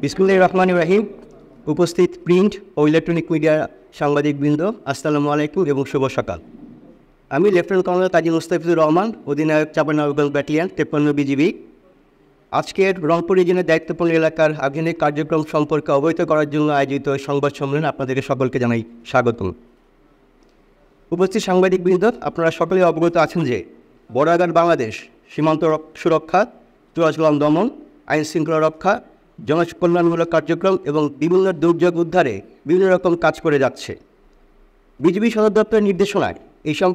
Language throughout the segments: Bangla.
বিসমিল্লাহির রহমানির রহিম। উপস্থিত প্রিন্ট ও ইলেকট্রনিক মিডিয়া সাংবাদিকবৃন্দ, আসসালামু আলাইকুম এবং শুভ সকাল। আমি লেফটেন্যান্ট কর্নেল কাজী মুস্তাফিজুর রহমান, অধিনায়ক চাঁপাইনবাবগঞ্জ ব্যাটালিয়ন 53 বিজিবি। আজকের রংপুর রিজনের দায়িত্বপূর্ণ এলাকার আধুনিক কার্যক্রম সম্পর্কে অবহিত করার জন্য আয়োজিত সংবাদ সম্মেলনে আপনাদেরকে সকলকে জানাই স্বাগতম। উপস্থিত সাংবাদিকবৃন্দ, আপনারা সকলে অবগত আছেন যে বর্ডার বাংলাদেশ সীমান্ত সুরক্ষা, চোরাচালান দমন, আইন শৃঙ্খলা রক্ষা, জনকল্যাণমূলক কার্যক্রম এবং বিভিন্ন দুর্যোগ উদ্ধারে বিভিন্ন রকম কাজ করে যাচ্ছে। বিজিবি সদর দপ্তরের নির্দেশনায় এইসব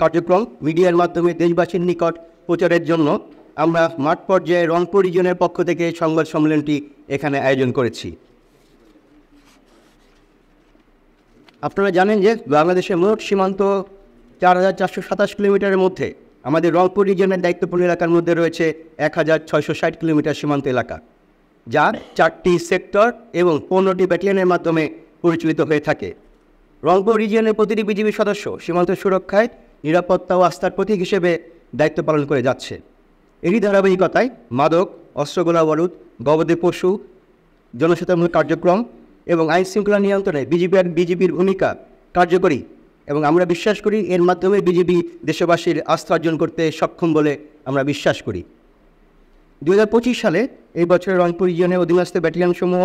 কার্যক্রম মিডিয়ার মাধ্যমে দেশবাসীর নিকট প্রচারের জন্য আমরা মাঠ পর্যায়ে রংপুর রিজনের পক্ষ থেকে সংবাদ সম্মেলনটি এখানে আয়োজন করেছি। আপনারা জানেন যে বাংলাদেশের মোট সীমান্ত 4427 কিলোমিটারের মধ্যে আমাদের রংপুর রিজনের দায়িত্বপূর্ণ এলাকার মধ্যে রয়েছে 1660 কিলোমিটার সীমান্ত এলাকা, যা 4টি সেক্টর এবং 15টি ব্যাটালিয়নের মাধ্যমে পরিচালিত হয়ে থাকে। রংপুর রিজিয়নের প্রতিটি বিজিবি সদস্য সীমান্ত সুরক্ষায় নিরাপত্তা ও আস্থার প্রতীক হিসেবে দায়িত্ব পালন করে যাচ্ছে। এরই ধারাবাহিকতায় মাদক, অস্ত্রগোলা বারুদ, গবাদি পশু, জনসচেতনমূলক কার্যক্রম এবং আইন শৃঙ্খলা নিয়ন্ত্রণে বিজিবির ভূমিকা কার্যকরী এবং আমরা বিশ্বাস করি এর মাধ্যমে বিজিবি দেশবাসীর আস্থা অর্জন করতে সক্ষম বলে আমরা বিশ্বাস করি। 2025 সালে এই বছরের রংপুর রিজিয়নের অধীনস্থ ব্যাটালিয়নসমূহ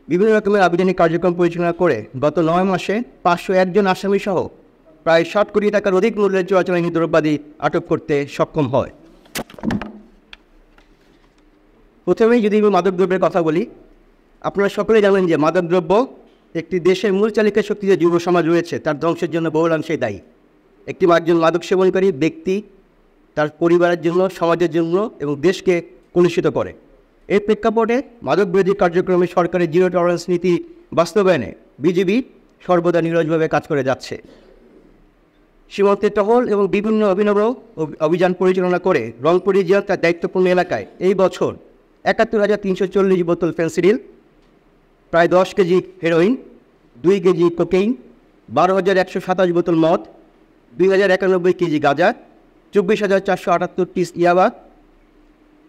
বিভিন্ন রকমের আবেদনিক কার্যক্রম পরিচালনা করে গত 9 মাসে 501 জন আসামি সহ প্রায় 60 কোটি টাকার অধিক মূল্যের চোরাচালানি দ্রব্যাদি আটক করতে সক্ষম হয়। প্রথমেই যদি আমি মাদকদ্রব্যের কথা বলি, আপনারা সকলে জানেন যে মাদকদ্রব্য একটি দেশের মূল চালিকা শক্তি যে যুব সমাজ রয়েছে তার ধ্বংসের জন্য বহুলাংশেই দায়ী। একজন মাদক সেবনকারী ব্যক্তি তার পরিবারের জন্য, সমাজের জন্য এবং দেশকে কলুষিত করে। এর প্রেক্ষাপটে মাদক বিরোধী কার্যক্রমে সরকারের জিরো টলারেন্স নীতি বাস্তবায়নে বিজিবি সর্বদা নিরলসভাবে কাজ করে যাচ্ছে। সীমান্তে টহল এবং বিভিন্ন অভিনব অভিযান পরিচালনা করে রংপুর রিজিয়ন তার দায়িত্বপূর্ণ এলাকায় এই বছর ৭১,৩৪০ বোতল ফেন্সিডিল, প্রায় 10 কেজি হেরোইন, 2 কেজি কোকেইন, 12,127 বোতল মদ, 2,091 কেজি গাঁজা, 24,478 পিস ইয়াবা,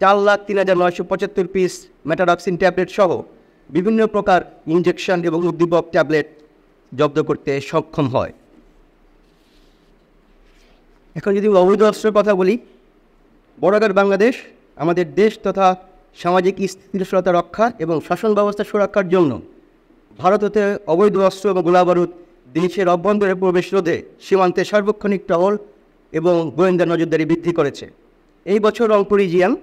4,03,975 পিস মেটাডক্সিন ট্যাবলেট সহ বিভিন্ন প্রকার ইনজেকশন এবং উদ্দীপক ট্যাবলেট জব্দ করতে সক্ষম হয়। এখন যদি অবৈধ অস্ত্রের কথা বলি, বর্ডার বাংলাদেশ আমাদের দেশ তথা সামাজিক স্থিতিশীলতা রক্ষা এবং শাসন ব্যবস্থা সুরক্ষার জন্য ভারত হতে অবৈধ অস্ত্র এবং গোলাবারুদ দেশের অভ্যন্তরে প্রবেশ রোধে সীমান্তে সার্বক্ষণিক টহল এবং গোয়েন্দা নজরদারি বৃদ্ধি করেছে। এই বছর রংপুর রিজিয়ন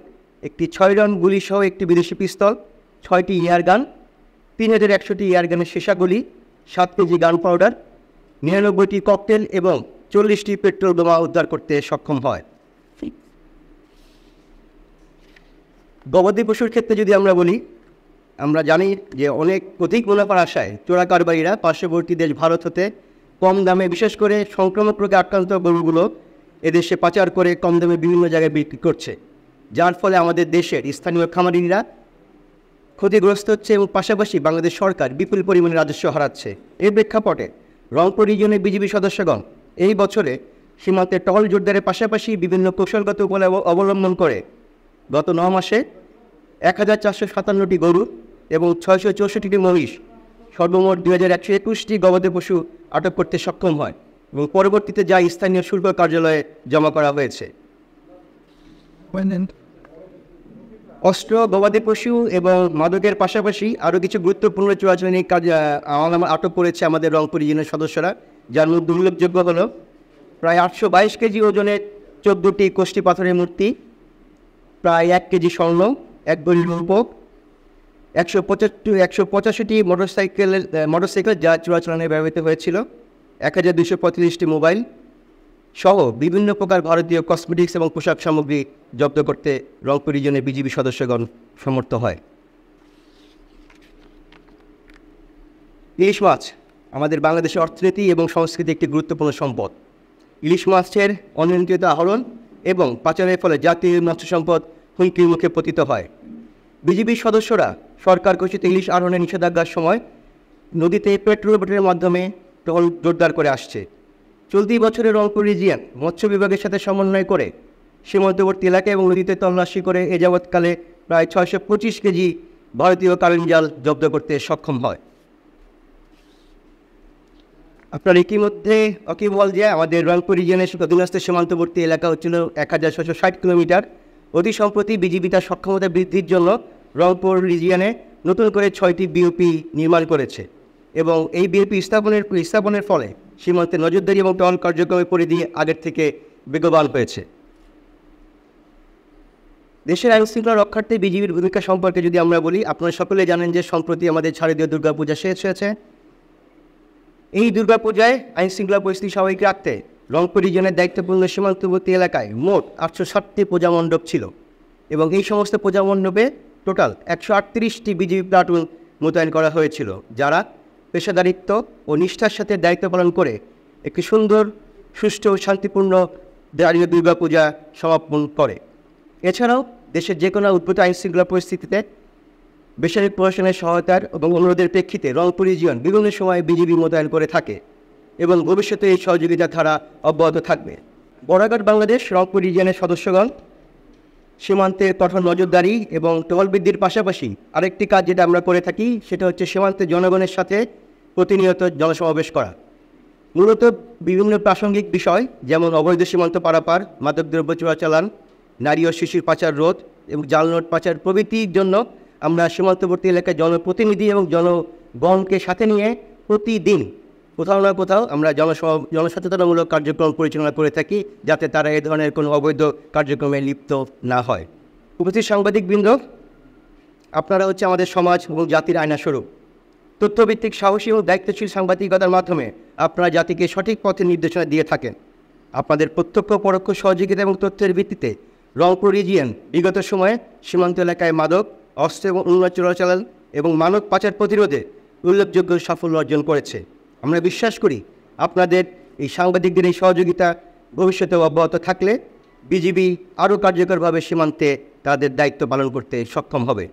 একটি 6 রাউন্ড গুলি সহ একটি বিদেশি পিস্তল, 6টি এয়ারগান, 3,100টি এয়ারগানের সীসাগুলি, 7 কেজি গান পাউডার, 99টি ককটেল এবং 40টি পেট্রোল বোমা উদ্ধার করতে সক্ষম হয়। গবাদি পশুর ক্ষেত্রে যদি আমরা বলি, আমরা জানি যে অধিক মুনাফার আশায় চোরা কারবারিরা পার্শ্ববর্তী দেশ ভারত হতে কম দামে, বিশেষ করে সংক্রমক রোগে আক্রান্ত গরুগুলো এদেশে পাচার করে কম দামে বিভিন্ন জায়গায় বিক্রি করছে, যার ফলে আমাদের দেশের স্থানীয় খামারিরা ক্ষতিগ্রস্ত হচ্ছে এবং পাশাপাশি বাংলাদেশ সরকার বিপুল পরিমাণে রাজস্ব হারাচ্ছে। এর প্রেক্ষাপটে রংপুর রিজিয়নের বিজিবি সদস্যগণ এই বছরে সীমান্তে টহল জোরদারের পাশাপাশি বিভিন্ন কৌশলগত উপায় অবলম্বন করে গত 9 মাসে 1,457টি গরু এবং 664টি মহিষ, সর্বমোট 2,121টি গবাদি পশু আটক করতে সক্ষম হয় এবং পরবর্তীতে যা স্থানীয় শুল্ক কার্যালয়ে জমা করা হয়েছে। অস্ত্র, গবাদি পশু এবং মাদকের পাশাপাশি আরও কিছু গুরুত্বপূর্ণ চোরাচালানি কাজ আটক করেছে আমাদের রংপুর রিজিয়নের সদস্যরা, যার মধ্যে উল্লেখযোগ্য হল প্রায় 822 কেজি ওজনের 14টি কোষ্ঠী পাথরের মূর্তি, প্রায় 1 কেজি স্বর্ণ, 1 ভরি রূপক, 185টি মোটরসাইকেল যা চোরাচালানে ব্যবহৃত হয়েছিল, 1,245টি মোবাইল সহ বিভিন্ন প্রকার ভারতীয় কসমেটিক্স এবং পোশাক সামগ্রী জব্দ করতে রংপুর রিজিয়নের বিজিবি সদস্যগণ সমর্থ হয়। ইলিশ মাছ আমাদের বাংলাদেশের অর্থনীতি এবং সংস্কৃতি একটি গুরুত্বপূর্ণ সম্পদ। ইলিশ মাছের অনিয়ন্ত্রিত আহরণ এবং পাচারের ফলে জাতীয় মৎস্য সম্পদ হুমকির মুখে পতিত হয়। বিজিবির সদস্যরা সরকার ঘোষিত ইলিশ আহরণের নিষেধাজ্ঞার সময় নদীতে পেট্রোল বোটের মাধ্যমে টহল জোরদার করে আসছে। চলতি বছরে রংপুর রিজিয়ন মৎস্য বিভাগের সাথে সমন্বয় করে সীমান্তবর্তী এলাকা এবং নদীতে তল্লাশি করে এ যাবৎকালে প্রায় 625 কেজি ভারতীয় কারেন্ট জাল জব্দ করতে সক্ষম হয়। আপনার ইতিমধ্যে অকিবল যে আমাদের রংপুর রিজিয়নের অধীনস্থ সীমান্তবর্তী এলাকা হচ্ছিল 1660 কিলোমিটার। অতি সম্প্রতি বিজিবি তার সক্ষমতা বৃদ্ধির জন্য রংপুর রিজিয়নে নতুন করে 6টি বিওপি নির্মাণ করেছে এবং এই বিওপি স্থাপনের ফলে সীমান্তে নজরদারি এবং টহল কার্যক্রমের পরিধি আগের থেকে বেগবান হয়েছে। দেশের আইন শৃঙ্খলা রক্ষার্থে বিজিবির ভূমিকা সম্পর্কে যদি আমরা বলি, আপনারা সকলে জানেন যে সম্প্রতি আমাদের শারদীয় দুর্গাপূজা শেষ হয়েছে। এই দুর্গাপূজায় আইন শৃঙ্খলা পরিস্থিতি স্বাভাবিক রাখতে রংপুর রিজিয়নের দায়িত্বপূর্ণ সীমান্তবর্তী এলাকায় মোট 860টি পূজা মণ্ডপ ছিল এবং এই সমস্ত পূজা মণ্ডপে টোটাল 138টি বিজিবি প্লাটুন মোতায়েন করা হয়েছিল, যারা পেশাদারিত্ব ও নিষ্ঠার সাথে দায়িত্ব পালন করে একটি সুন্দর, সুষ্ঠু ও শান্তিপূর্ণ দাঁড়িয়ে দুর্গাপূজা সমাপন করে। এছাড়াও দেশের যে কোনো উদ্ভূত আইন শৃঙ্খলা পরিস্থিতিতে বেসামরিক প্রশাসনের সহায়তার এবং অনুরোধের প্রেক্ষিতে রংপুর রিজিয়ন বিভিন্ন সময় বিজিবি মোতায়েন করে থাকে এবং ভবিষ্যতে এই সহযোগিতা ধারা অব্যাহত থাকবে। বর্ডার বাংলাদেশ রংপুর রিজিয়নের সদস্যগণ সীমান্তে কঠোর নজরদারি এবং টহল বৃদ্ধির পাশাপাশি আরেকটি কাজ যেটা আমরা করে থাকি সেটা হচ্ছে সীমান্তে জনগণের সাথে প্রতিনিয়ত জনসমাবেশ করা। মূলত বিভিন্ন প্রাসঙ্গিক বিষয় যেমন অবৈধ সীমান্ত পারাপার, মাদকদ্রব্য চোরাচালান, নারী ও শিশুর পাচার রোধ এবং জাল নোট পাচার প্রভৃতির জন্য আমরা সীমান্তবর্তী এলাকায় জনপ্রতিনিধি এবং জনগণকে সাথে নিয়ে প্রতিদিন কোথাও না কোথাও আমরা জনসচেতনামূলক কার্যক্রম পরিচালনা করে থাকি, যাতে তারা এ ধরনের কোনো অবৈধ কার্যক্রমে লিপ্ত না হয়। উপস্থিত সাংবাদিকবৃন্দ, আপনারা হচ্ছে আমাদের সমাজ এবং জাতির আয়নাস্বরূপ। তথ্যভিত্তিক, সাহসী এবং দায়িত্বশীল সাংবাদিকতার মাধ্যমে আপনারা জাতিকে সঠিক পথে নির্দেশনা দিয়ে থাকেন। আপনাদের প্রত্যক্ষ পরোক্ষ সহযোগিতা এবং তথ্যের ভিত্তিতে রংপুর রিজিয়ন বিগত সময়ে সীমান্ত এলাকায় মাদক, অস্ত্র এবং অন্য চোরাচালান এবং মানব পাচার প্রতিরোধে উল্লেখযোগ্য সাফল্য অর্জন করেছে। আমরা বিশ্বাস করি আপনাদের এই সাংবাদিকদের এই সহযোগিতা ভবিষ্যতে অব্যাহত থাকলে বিজিবি আরও কার্যকরভাবে সীমান্তে তাদের দায়িত্ব পালন করতে সক্ষম হবে।